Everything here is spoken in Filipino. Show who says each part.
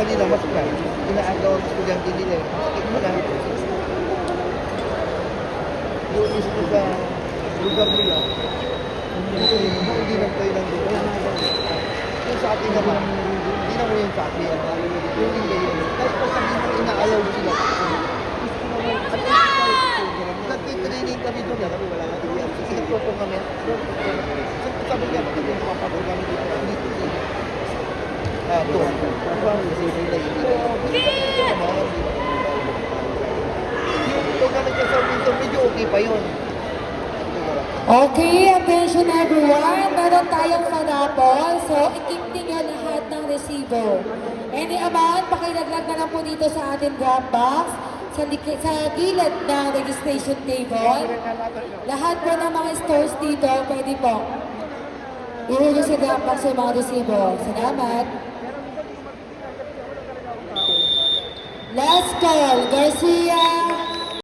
Speaker 1: kanila, mas ka. Inaagaw ang estudyante nila. Sakit mo lang. Yung mismo sa lugar nila, hindi nagtayo ng doon. Yung sa atin naman, hindi naman yung sa atin. Yung hindi yun. Kahit pa sabihin mo, ina-allow sila. Nag-training kami doon. Wala nga doon yan. Kasi nagpropong kami. Sabi niya, bakit yung papapag kami dito? Dito sila. Doon. Diba? Kasi sila hindi. Yung gamit niya sa winter, medyo okay pa yun.
Speaker 2: Okay, attention everyone. Meron tayong manapol. So, ikipting nyo lahat ng resibo. Any amount, pakilaglag na lang po dito sa ating drop box. Sa gilid ng registration table. Lahat po ng mga stores dito, pwede po. Ihulog sa drop box yung mga resibo. Salamat. Last call, Garcia.